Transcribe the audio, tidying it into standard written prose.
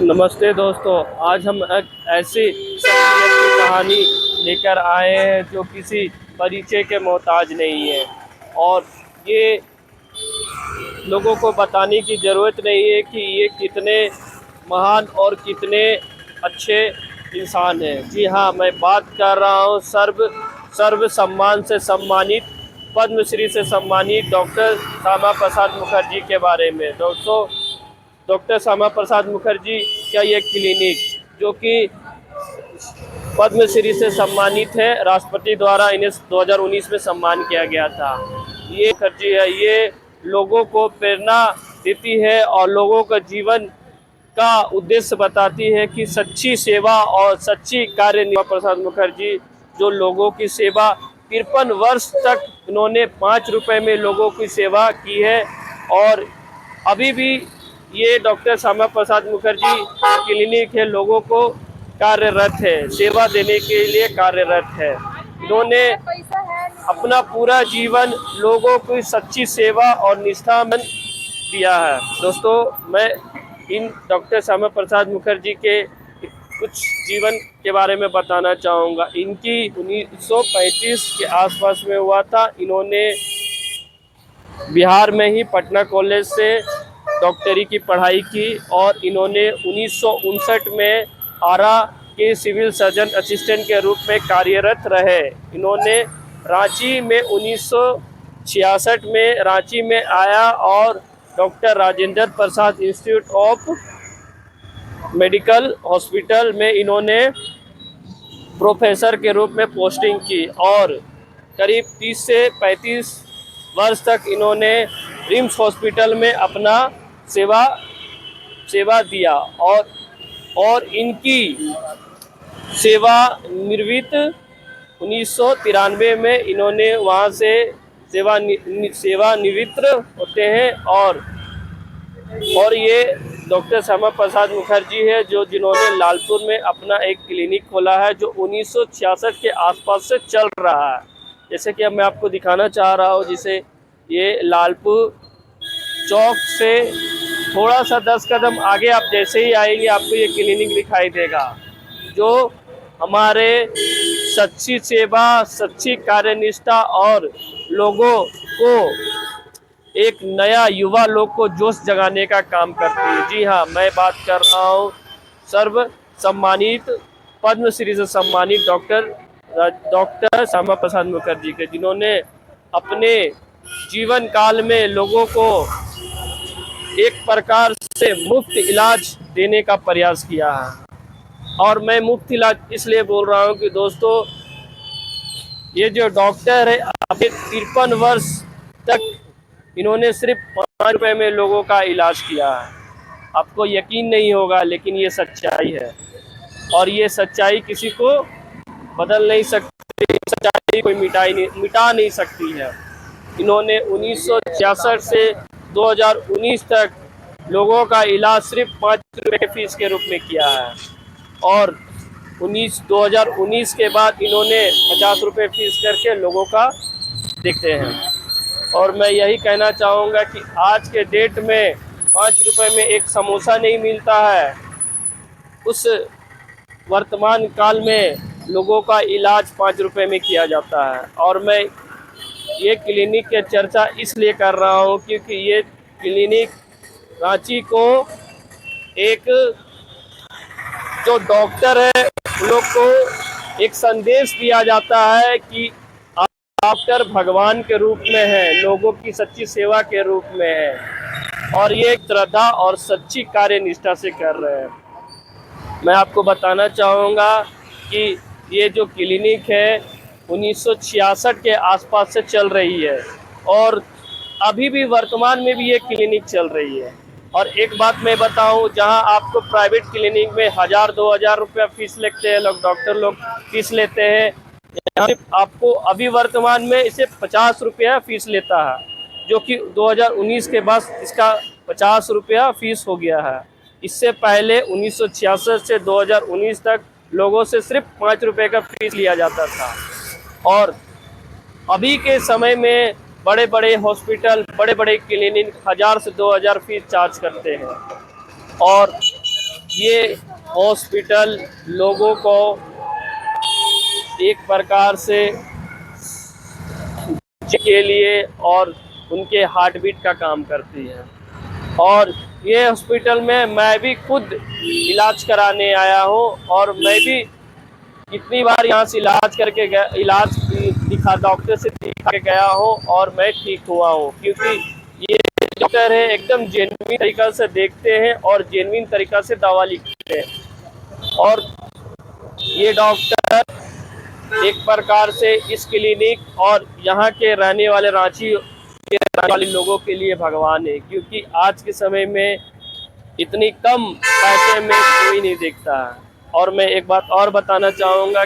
नमस्ते दोस्तों, आज हम एक ऐसी शख्सियत की कहानी लेकर आए हैं जो किसी परिचय के मोहताज नहीं है। और ये लोगों को बताने की ज़रूरत नहीं है कि ये कितने महान और कितने अच्छे इंसान हैं। जी हाँ, मैं बात कर रहा हूँ सर्व सम्मान से सम्मानित, पद्मश्री से सम्मानित डॉक्टर श्यामा प्रसाद मुखर्जी के बारे में। दोस्तों, डॉक्टर श्यामा प्रसाद मुखर्जी का ये क्लिनिक जो कि पद्मश्री से सम्मानित है, राष्ट्रपति द्वारा इन्हें 2019 में सम्मान किया गया था। ये मुखर्जी है, ये लोगों को प्रेरणा देती है और लोगों का जीवन का उद्देश्य बताती है कि सच्ची सेवा और सच्ची कार्य। प्रसाद मुखर्जी जो लोगों की सेवा 53 वर्ष तक इन्होंने 5 रुपए में लोगों की सेवा की है। और अभी भी ये डॉक्टर श्यामा प्रसाद मुखर्जी क्लिनिक है, लोगों को कार्यरत है, सेवा देने के लिए कार्यरत है। इन्होंने अपना पूरा जीवन लोगों की सच्ची सेवा और निष्ठा में दिया है। दोस्तों, मैं इन डॉक्टर श्यामा प्रसाद मुखर्जी के कुछ जीवन के बारे में बताना चाहूँगा। इनकी 1935 के आसपास में हुआ था। इन्होंने बिहार में ही पटना कॉलेज से डॉक्टरी की पढ़ाई की और इन्होंने 1959 में आरा के सिविल सर्जन असिस्टेंट के रूप में कार्यरत रहे। इन्होंने रांची में 1966 में रांची में आया और doctor Rajendra Prasad institute of medical hospital में इन्होंने प्रोफेसर के रूप में पोस्टिंग की और करीब 30 से 35 वर्ष तक इन्होंने रिम्स हॉस्पिटल में अपना सेवा दिया। और इनकी सेवा निवृत्त 1993 में इन्होंने वहाँ से सेवानिवृत्त होते हैं। और ये डॉक्टर श्यामा प्रसाद मुखर्जी है जिन्होंने लालपुर में अपना एक क्लिनिक खोला है जो 1966 के आसपास से चल रहा है। जैसे कि अब मैं आपको दिखाना चाह रहा हूँ, जिसे ये लालपुर चौक से थोड़ा सा 10 कदम आगे आप जैसे ही आएंगे आपको ये क्लिनिक दिखाई देगा, जो हमारे सच्ची सेवा, सच्ची कार्यनिष्ठा और लोगों को एक नया युवा लोग को जोश जगाने का काम करती है। जी हाँ, मैं बात कर रहा हूँ सर्व सम्मानित, पद्मश्री से सम्मानित डॉक्टर श्यामा प्रसाद मुखर्जी के, जिन्होंने अपने जीवन काल में लोगों को एक प्रकार से मुफ्त इलाज देने का प्रयास किया है। और मैं मुफ्त इलाज इसलिए बोल रहा हूँ कि दोस्तों, ये जो डॉक्टर है अभी 53 वर्ष तक इन्होंने सिर्फ 5 रुपए में लोगों का इलाज किया है। आपको यकीन नहीं होगा, लेकिन ये सच्चाई है और ये सच्चाई किसी को बदल नहीं सकती, सच्चाई कोई मिटा नहीं सकती है। इन्होंने 1966 से 2019 तक लोगों का इलाज सिर्फ 5 रुपये फीस के रूप में किया है। और 2019 के बाद इन्होंने 50 रुपये फीस करके लोगों का देखते हैं। और मैं यही कहना चाहूँगा कि आज के डेट में 5 रुपये में एक समोसा नहीं मिलता है। उस वर्तमान काल में लोगों का इलाज 5 रुपये में किया जाता है। और मैं ये क्लिनिक की चर्चा इसलिए कर रहा हूँ क्योंकि ये क्लिनिक रांची को एक जो डॉक्टर है उन लोग को एक संदेश दिया जाता है कि डॉक्टर भगवान के रूप में है, लोगों की सच्ची सेवा के रूप में है और ये श्रद्धा और सच्ची कार्यनिष्ठा से कर रहे हैं। मैं आपको बताना चाहूँगा कि ये जो क्लिनिक है 1966 के आसपास से चल रही है और अभी भी वर्तमान में भी ये क्लिनिक चल रही है। और एक बात मैं बताऊं, जहां आपको प्राइवेट क्लिनिक में 1000-2000 रुपया फीस लेते हैं लोग, डॉक्टर लोग फीस लेते हैं, यहाँ आपको अभी वर्तमान में इसे 50 रुपया फीस लेता है, जो कि 2019 के बाद इसका 50 रुपया फीस हो गया है। इससे पहले 1966 से 2019 तक लोगों से सिर्फ 5 रुपये का फीस लिया जाता था। और अभी के समय में बड़े बड़े हॉस्पिटल, बड़े बड़े क्लिनिक 1000 से 2000 फीस चार्ज करते हैं। और ये हॉस्पिटल लोगों को एक प्रकार से के लिए और उनके हार्ट बीट का काम करती है। और ये हॉस्पिटल में मैं भी खुद इलाज कराने आया हूँ और मैं भी कितनी बार यहाँ से इलाज करके गया, इलाज दिखा डॉक्टर से दिखा के गया हूँ और मैं ठीक हुआ हूँ, क्योंकि ये डॉक्टर है एकदम जेन्युइन तरीका से देखते हैं और जेन्युइन तरीका से दवा लिखते हैं। और ये डॉक्टर एक प्रकार से इस क्लिनिक और यहाँ के रहने वाले रांची के रहने वाले लोगों के लिए भगवान है, क्योंकि आज के समय में इतनी कम पैसे में कोई नहीं देखता है। और मैं एक बात और बताना चाहूँगा